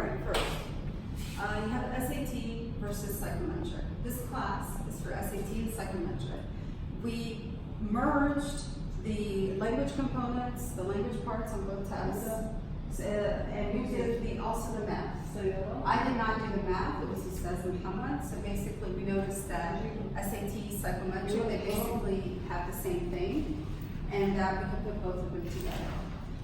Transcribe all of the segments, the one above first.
right, first, you have SAT versus psychometric. This class is for SAT and psychometric. We merged the language components, the language parts on both tests, and we did also the math. I did not do the math, it was Ustaz Muhammad, so basically we noticed that SAT, psychometric, they basically have the same thing, and that we can put both of them together.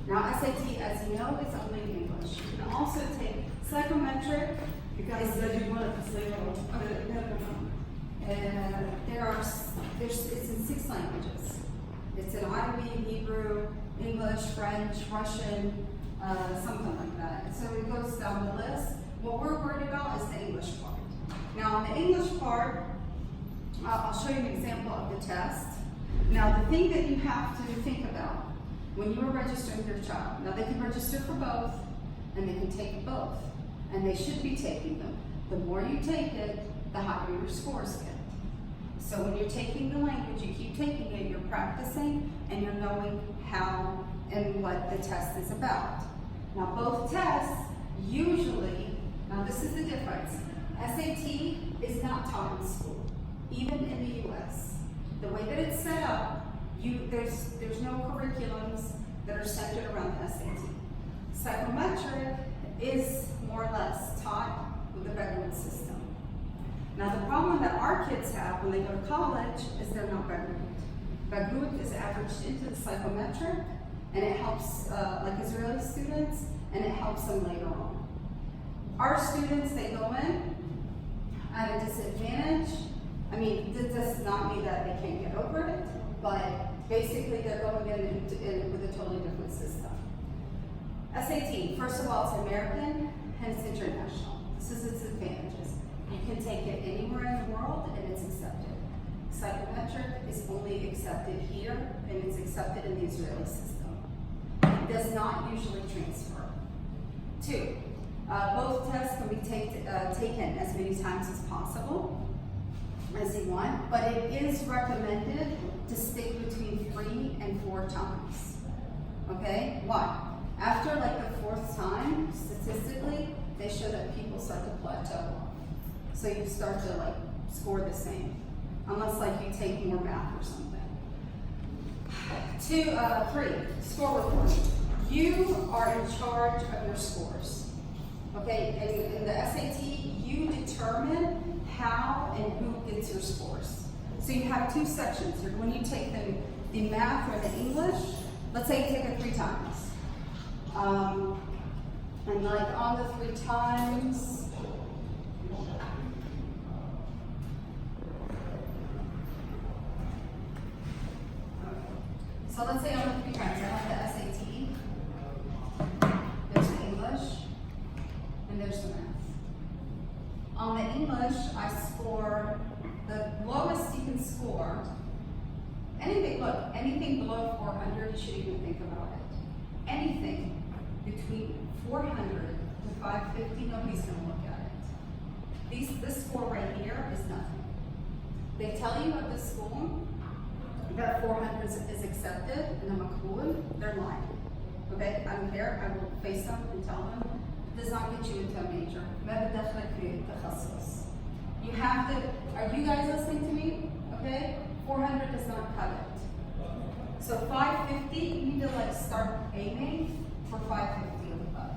Now SAT, as you know, is only English. You can also take psychometric, Because you wanted to say, it's in 6 languages. It's in Arabic, Hebrew, English, French, Russian, something like that. So it goes down the list. What we're worried about is the English part. Now, on the English part, I'll show you an example of the test. Now, the thing that you have to think about when you are registering your child, now they can register for both, and they can take both, and they should be taking them. The more you take it, the higher your scores get. So when you're taking the language, you keep taking it, you're practicing, and you're knowing how and what the test is about. Now both tests, usually, now this is the difference, SAT is not taught in school, even in the US. The way that it's set up, there's no curriculums that are centered around the SAT. Psychometric is more or less taught with the Bagrut system. Now the problem that our kids have when they go to college is they're not Bagrut. Bagrut is averaged into the psychometric, and it helps like Israeli students, and it helps them later on. Our students, they go in at a disadvantage. I mean, this does not mean that they can't get over it, but basically they're going in with a totally different system. SAT, first of all, it's American and it's international. This is its advantages. You can take it anywhere in the world and it's accepted. Psychometric is only accepted here and it's accepted in the Israeli system. It does not usually transfer. 2, both tests can be taken as many times as possible, as you want, but it is recommended to stick between 3 and 4 times. Okay, why? After like the 4th time, statistically, they show that people start to plateau off. So you start to like score the same, unless like you take more math or something. 3, score report. You are in charge of your scores. Okay, in the SAT, you determine how and who gets your scores. So you have 2 sections. When you take the math or the English, let's say you take it 3 times. And like on the 3 times, so let's say on the 3 times, I have the SAT, there's the English, and there's the math. On the English, I score, the lowest you can score, anything below 400, you should even think about it. Anything between 400 to 550, nobody's going to look at it. This score right here is nothing. They tell you at the school that 400 is accepted and I'm a cool, they're lying. Okay, I don't care, I will face them and tell them, it does not get you into a major. You have to, are you guys listening to me? Okay, 400 does not cut it. So 550, you need to like start aiming for 550 and above.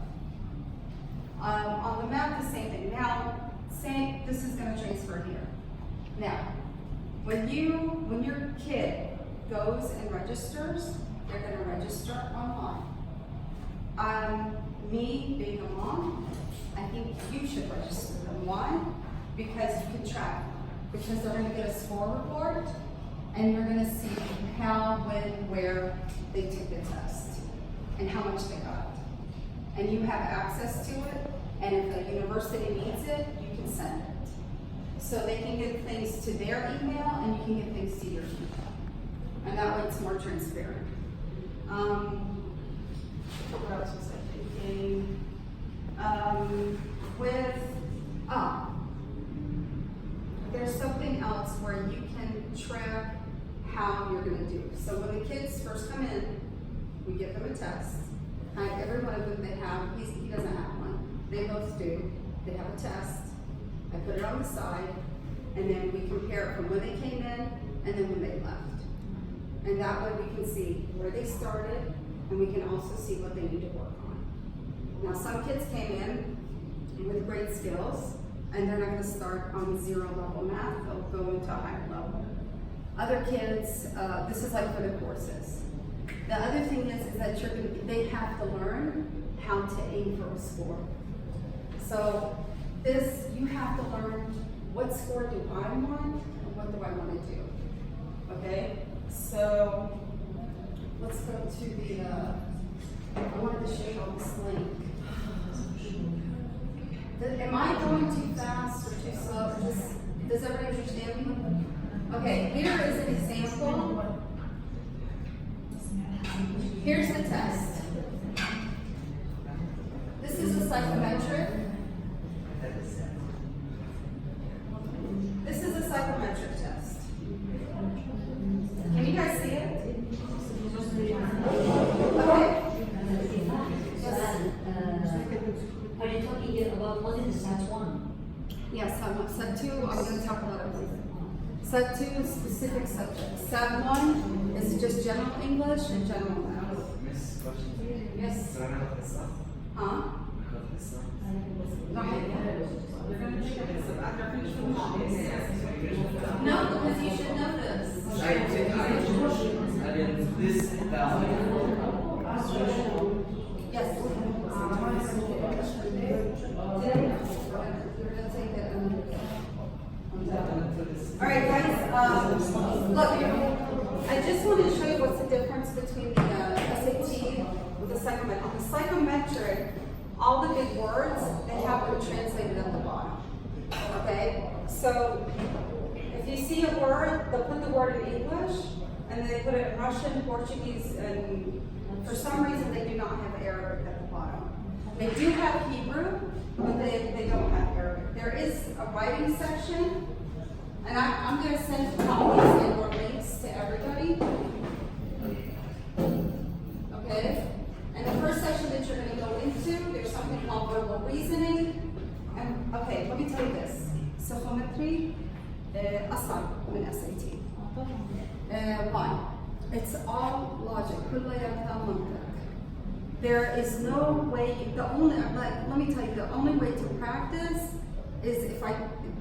On the math, the same thing. Now, say this is going to transfer here. Now, when your kid goes and registers, they're going to register online. Me being a mom, I think you should register them. Why? Because you can track them. Because they're going to get a score report, and you're going to see how, when, where they took the test, and how much they got. And you have access to it, and if the university needs it, you can send it. So they can get things to their email, and you can get things to your email. And that way it's more transparent. What else was I thinking? There's something else where you can track how you're going to do. So when the kids first come in, we give them a test. Every one of them they have, he doesn't have one. They they both do. They have a test. I put it on the side, and then we compare it from when they came in and then when they left. And that way we can see where they started, and we can also see what they need to work on. Now, some kids came in with great skills, and they're not gonna start on 0 level math, they'll go into a higher level. Other kids, this is like for the courses. The other thing is that they have to learn how to aim for a score. So you have to learn what score do I want and what do I want to do. Okay? So let's go to the, I wanted to show you all this link. Am I going too fast or too slow? Does everybody understand me? Okay, here is an example. Here's the test. This is a psychometric. This is a psychometric test. Can you guys see it? Okay. Are you talking about what is SAT 1? Yes, SAT 2, I'm going to talk about everything. SAT 2 is specific subjects. SAT 1 is just general English and general math. Yes. Huh? No, because you should know this. Yes. All right, guys. Look, I just want to show you what's the difference between the SAT with the psychometric. On the psychometric, all the big words, they have them translated at the bottom. Okay? So if you see a word, they'll put the word in English, and then they put it in Russian, Portuguese, and for some reason they do not have Arabic at the bottom. They do have Hebrew, but they don't have Arabic. There is a writing section, and I'm going to send copies and or links to everybody. Okay? And the first section that you're going to go into, there's something called verbal reasoning. And okay, let me tell you this. Psychometry, أصعب من SAT. Why? It's all logic. كلياتها منطق. There is no way. Let me tell you, the only way to practice is if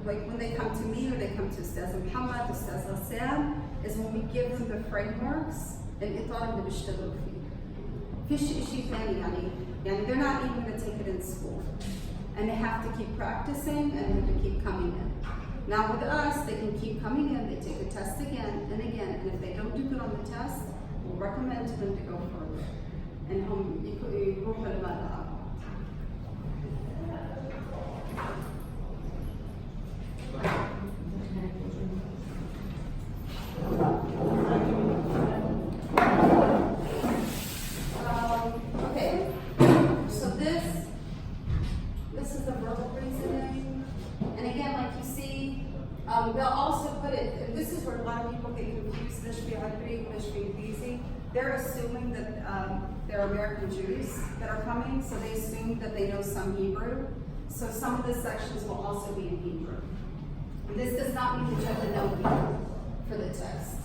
when they come to me or they come to Ustaz Muhammad, Ustaz Hassan, is when we give them the frameworks الإطار اللي بيشتغلوا فيه. فيش شيء ثاني يعني they're not even going to take it in school, and they have to keep practicing and they have to keep coming in. Now with us, they can keep coming in, they take a test again and again, and if they don't do good on the test, we'll recommend to them to go further. And يروحوا لماذا؟ Okay, so this is the verbal reasoning, and again, like you see, they'll also put it, and this is where a lot of people get confused, this should be Arabic, this should be easy. They're assuming that they're American Jews that are coming, so they assume that they know some Hebrew. So some of the sections will also be in Hebrew. And this does not mean that you have to know Hebrew for the test.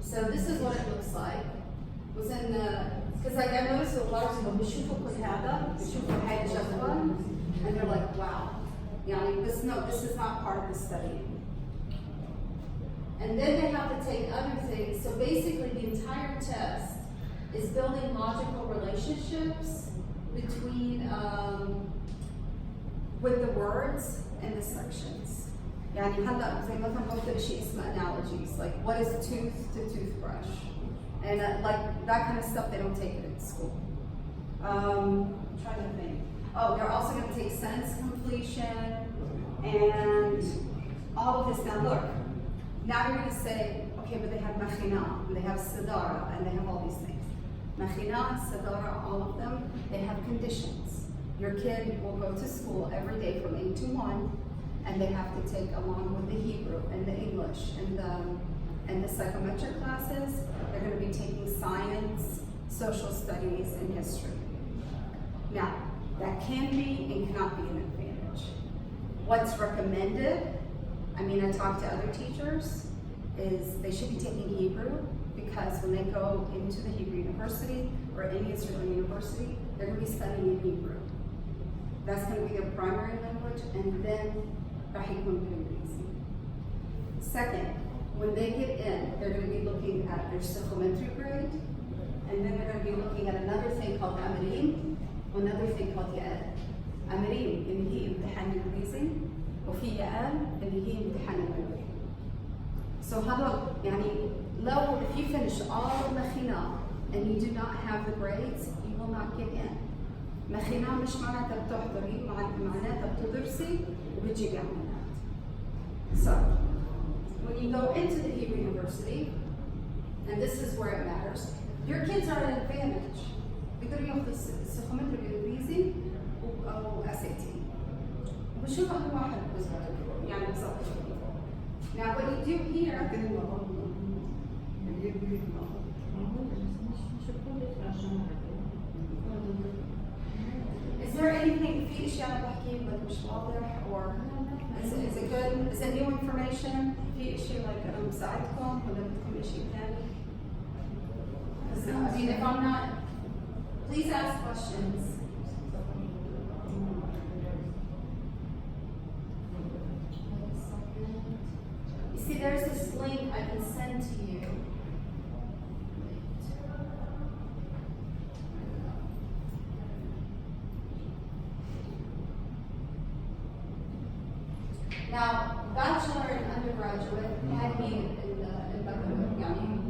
So this is what it looks like. Was in the, because like I noticed a lot of people بيشوفوا كل هذا بيشوفوا هاي الجدول and they're like, wow. يعني this is not part of the study. And then they have to take other things. So basically the entire test is building logical relationships between with the words and the sections. يعني هلا زي مثلا بكتب شيء اسمه analogies, like what is tooth to toothbrush, and like that kind of stuff they don't take it in school. I'm trying to think. Oh, they're also going to take sentence completion and all of this. Now look, now you're going to say, okay, but they have machina, and they have sadara, and they have all these things. Machina, sadara, all of them, they have conditions. Your kid will go to school every day from 8 to 1, and they have to take along with the Hebrew and the English and the psychometric classes. They're going to be taking science, social studies, and history. Now, that can be and cannot be an advantage. What's recommended, I mean, I talked to other teachers, is they should be taking Hebrew, because when they go into the Hebrew University or any Israeli university, they're going to be studying in Hebrew. That's going to be their primary language, and then Rahikun Reason. Second, when they get in, they're going to be looking at their supplementary grade, and then they're going to be looking at another thing called Amirim, another thing called Ya'al. Amirim اللي هي امتحان الانجليزي، وفي يعال اللي هي امتحان العربي. So هذول يعني لو if you finish all مخينا and you do not have the grades, you will not get in. مخينا مش معناتها بتحضري، معناتها بتدرسي وبتجيبي عمليات. So when you go into the Hebrew University, and this is where it matters, your kids are at an advantage. بيقدروا ياخذوا السخومتر الانجليزي او SAT. وبشوف أول واحد بالظبط يعني بالظبط. Now what you do here. Is there anything في اشياء انا بحكي لك مش واضح or is it good? Is it new information? في اشي like انا مساعدكم ولا بدكم اشي ثاني؟ I mean if I'm not, please ask questions. You see, there's this link I can send to you. Now, bachelor and undergraduate had me in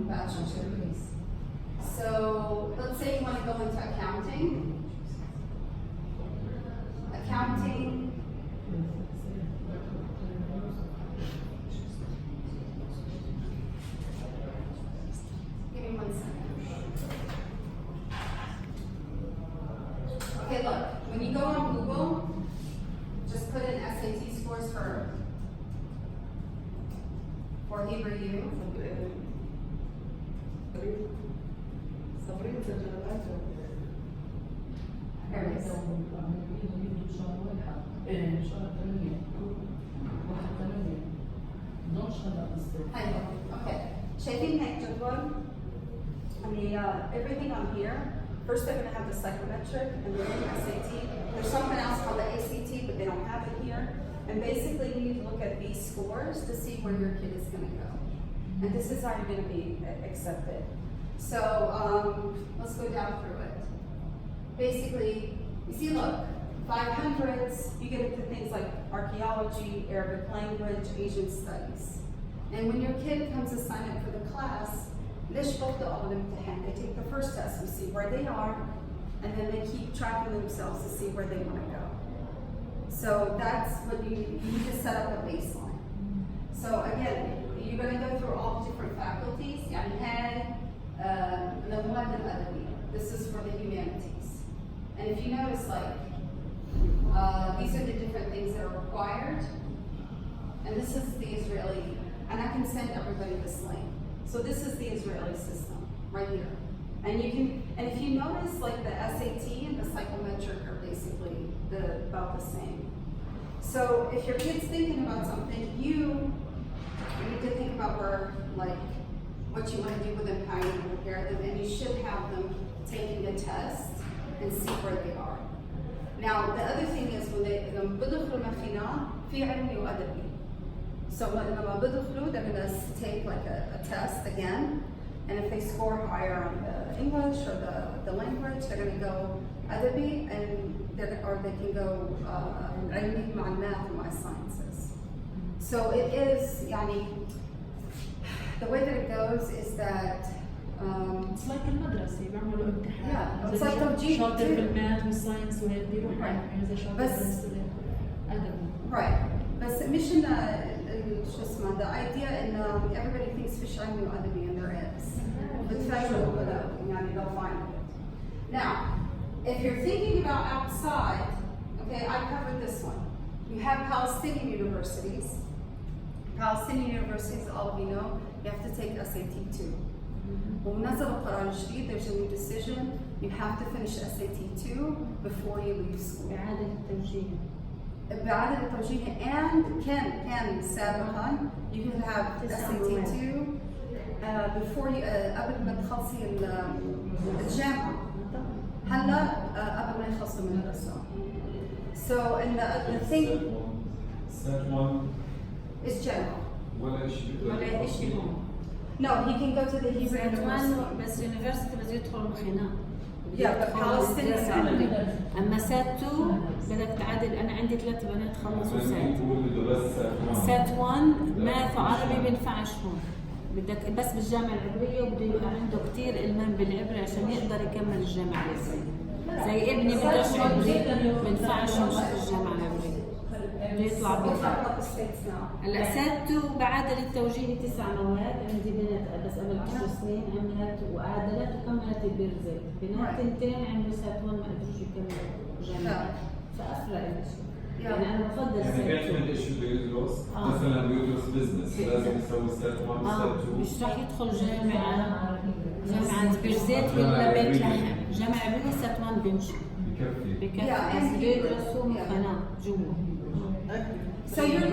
bachelor's degrees. So let's say you want to go into accounting. Accounting. Give me 1 second. Okay, look, when you go on Google, just put in SAT scores for Hebrew U. There it is. حلو. Okay. شايفين هيك جدول؟ everything on here. First they're going to have the psychometric and then the SAT. There's something else called the ACT, but they don't have it here. And basically you need to look at these scores to see where your kid is going to go. And this is how you're going to be accepted. So let's go down through it. Basically, you see, look, 500s, you get into things like archaeology, Arabic language, Asian studies. And when your kid comes to sign up for the class, ليش بيبدأوا الامتحان? They take the first test to see where they are, and then they keep tracking themselves to see where they want to go. So that's what you need to set up a baseline. So again, you're going to go through all the different faculties. يعني هاي المواد الأدبية. This is for the humanities. And if you notice, like, these are the different things that are required. And this is the Israeli, and I can send everybody this link. So this is the Israeli system, right here. And you can, and if you notice, like the SAT and the psychometric are basically about the same. So if your kid's thinking about something, you need to think about where, like, what you want to do with them, how you want to prepare them, and you should have them taking a test and see where they are. Now, the other thing is when they بدخلوا المخينا في علمي وأدبي. So لما بدخلوا, they're going to take like a test again, and if they score higher on the English or the language, they're going to go أدبي, and or they can go علمي مع math and my sciences. So it is يعني the way that it goes is that It's like المدرسة بيعملوا امتحان. Yeah, it's like توجيه شاطر too. بالماث والساينس وهيك بيروح يعني إذا شاطر بس- أدبي. right. بس مش إن شو اسمه the idea إن everybody thinks فيش علمي وأدبي and there is. بتفاجئوا ولا يعني they'll find it. Now, if you're thinking about outside, okay, I covered this one. You have Palestinian universities. Palestinian universities, all of you know, you have to take SAT 2. ومنزل القرار الجديد, there's a new decision. You have to finish SAT 2 before you leave school. إعادة التوجيه. بعدد التوجيه and كان سابقا you could have SAT 2 before you قبل ما تخلصي الجامعة. هلا قبل ما يخلصوا المدرسة. So and the thing Set one is general. ولا شيء. ولا إشي هون. No, he can go to the Hebrew University. بس يونيفرسيتي بده يدخل الخناق. Yeah, but Palestinian. اما سات 2 بدك تعادل. انا عندي 3 بنات خلصوا سات. بده بس سات 1 ماث وعربي بينفعش هون. بدك بس بالجامعه العبريه وبده يبقى عنده كثير المام بالعبري عشان يقدر يكمل الجامعه العبريه. زي ابني بدوش عبري بينفعش يمشي بالجامعه العبريه. بده يطلع We'll بيطلع. talk about the states now. هلا سات 2 بعادل التوجيهي 9 مواد. عندي بنت بس قبل 10 سنين عملت وعادلت وكملت البيرزيت. بنات تنتين عملوا سات 1 ما قدروش يكملوا جامعه. فافرق الشيء. يعني انا بفضل يعني سات كانت من ايش بده يدرس؟ مثلا بده يدرس بزنس لازم يسوي ست 1 وست 2. مش راح يدخل جامعه بيرزيت ولا بيت لحم. جامعه عبريه سات 1 بيمشي بكفي. بكفي Yeah, بس and بده يدرسوا yeah. قناه جوا. So you're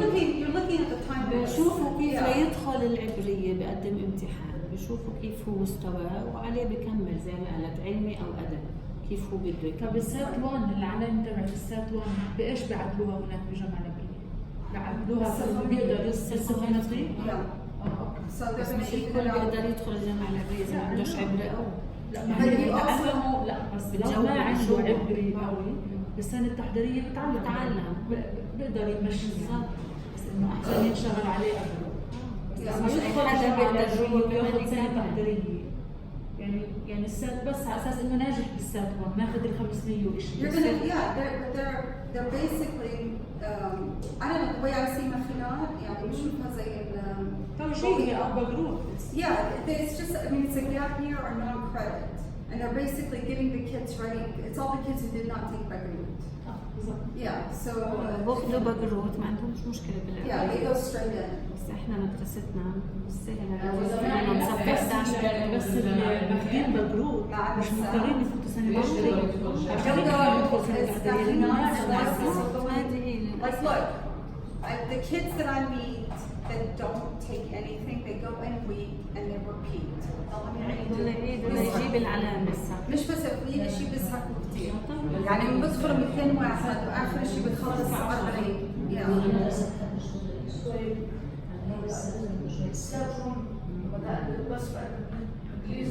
looking at the time. بشوفوا كيف Yeah. ليدخل العبرية بقدم امتحان. بشوفوا كيف هو مستواه وعليه بكمل زي ما قالت علمي أو أدب. كيف هو بده طب يكمل. السات 1 العلامة تبعت السات 1 بإيش بيعدلوها هناك بالجامعة العبرية؟ بيعدلوها بيقدر الصهيونية؟ Yeah. So they're بس going مش to الكل equal out. بيقدر يدخل الجامعة العبرية إذا ما عندوش عبري أو لا ما But هي you also- بيتعلموا لا بس لو بتجاوب ما عنده شو؟ عبري قوي بالسنة التحضيرية بيتعلم بيقدر يمشي بالضبط. بس انه احسن ينشغل عليه قبله Yeah. مش أي حدا يدخل بيقدر الجامعة يجيب وياخذ سنة يكمل. تحضيرية يعني السات بس على اساس انه ناجح بالسات 1 ماخذ ال 500 وشيء You're gonna, yeah, they're basically, I don't know, the way I see مخينات, يعني بشوفها زي توجيهي او بجروب Yeah, it's just, I mean, it's a gap year or non-credit. And they're basically getting the kids ready, it's all the kids who did not take Baccalaureate. بالضبط Yeah, so, بأخذوا بقروت ما عندهمش مشكلة yeah, بالعبرية. they go straight in. بس احنا مدرستنا سهلة. بس اللي ماخذين بجروب مش مضطرين يفوتوا سنة تحضيرية عشان يدخلوا سنة تحضيرية Like, look, the kids that I meet that don't take anything, they go in week and they repeat. بدنا يجيب العلامة الصح. مش بس في شيء بيسحقوا كثير. يعني بدخلوا 200 واحد واخر شيء بتخلص 40. Yeah. المدرسة ايش بتسوي؟ المدرسة ايش بتسوي ولا شيء؟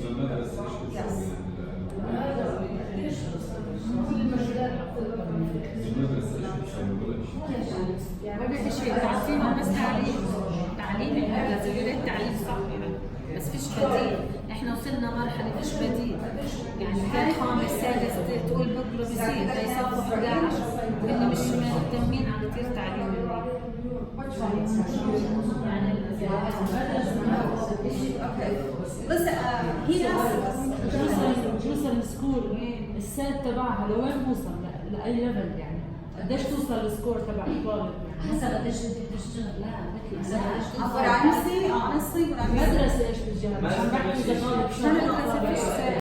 ما في شيء تعليم بس تعليم لازم يريد تعليم صح يعني. بس فيش بديل. احنا وصلنا مرحلة فيش بديل. يعني كان خامس سادس تقول بكره بصير بيصفوا 11 اللي مش مهتمين على كثير تعليم. Okay. Listen, he asked us. جوصل سكول السات تبعها لوين بوصل لاي ليفل يعني قديش توصل السكور تبع الطالب حسب قديش انت بتشتغل. لا What I'm seeing, honestly, what I'm seeing. المدرسه ايش بتجهز؟ عم بحكي اذا طالب المدرسة فيش